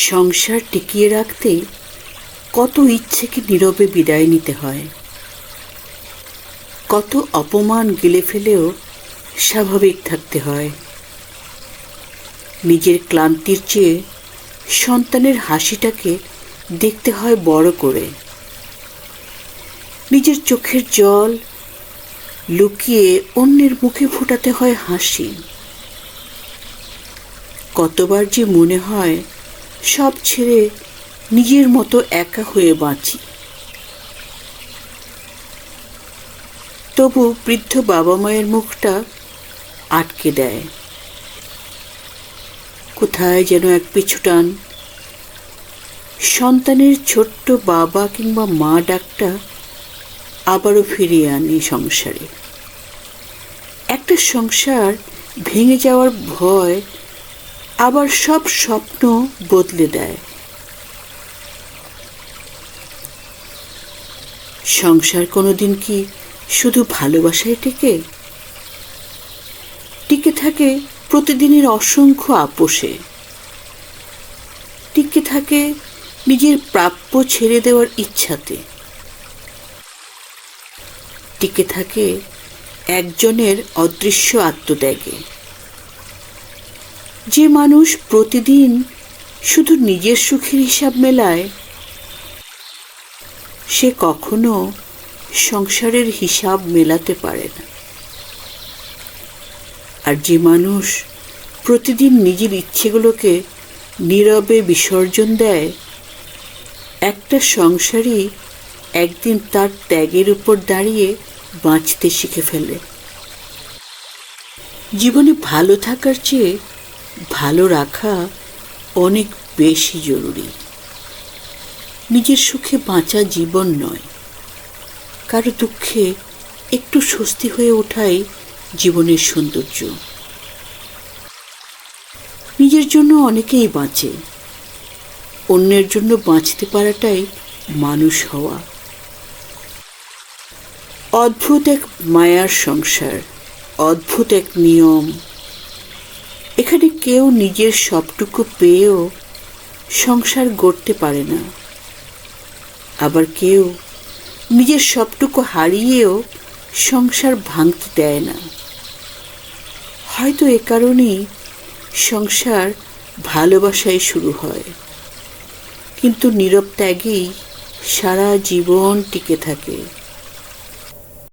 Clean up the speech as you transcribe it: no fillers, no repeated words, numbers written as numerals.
সংসার টিকিয়ে রাখতে কত ইচ্ছেকে নীরবে বিদায় নিতে হয়, কত অপমান গিলে ফেলেও স্বাভাবিক থাকতে হয়। নিজের ক্লান্তির চেয়ে সন্তানের হাসিটাকে দেখতে হয় বড় করে। নিজের চোখের জল লুকিয়ে অন্যের মুখে ফোটাতে হয় হাসি। কতবার যে মনে হয় সব ছেড়ে নিজের মতো একা হয়ে বাঁচি। তবু বৃদ্ধ বাবা মায়ের মুখটা আটকে দেয়। কোথায় যেন এক পিছুটান, সন্তানের ছোট্ট বাবা কিংবা মা ডাকটা আবারও ফিরিয়ে আনে সংসারে। একটা সংসার ভেঙে যাওয়ার ভয় আবার সব স্বপ্ন বদলে দেয়। সংসার কোনোদিন কি শুধু ভালোবাসায় টিকে? টিকে থাকে প্রতিদিনের অসংখ্য আপোষে, টিকে থাকে নিজের প্রাপ্য ছেড়ে দেওয়ার ইচ্ছাতে, টিকে থাকে একজনের অদৃশ্য আত্মত্যাগে। যে মানুষ প্রতিদিন শুধু নিজের সুখের হিসাব মেলায়, সে কখনো সংসারের হিসাব মেলাতে পারে না। আর যে মানুষ প্রতিদিন নিজের ইচ্ছেগুলোকে নীরবে বিসর্জন দেয়, একটা সংসারই একদিন তার ত্যাগের উপর দাঁড়িয়ে বাঁচতে শিখে ফেলে। জীবনে ভালো থাকার চেয়ে ভালো রাখা অনেক বেশি জরুরি। নিজের সুখে বাঁচা জীবন নয়, কারো দুঃখে একটু স্বস্তি হয়ে ওঠাই জীবনের সৌন্দর্য। নিজের জন্য অনেকেই বাঁচে, অন্যের জন্য বাঁচতে পারাটাই মানুষ হওয়া। অদ্ভুত এক মায়ার সংসার, অদ্ভুত এক নিয়ম। এখানে কেউ নিজের সবটুকু পেয়েও সংসার গড়তে পারে না, আবার কেউ নিজের সবটুকু হারিয়েও সংসার ভাঙতে দেয় না। হয়তো এ কারণেই সংসার ভালোবাসায় শুরু হয়, কিন্তু নীরব ত্যাগেই সারা জীবন টিকে থাকে।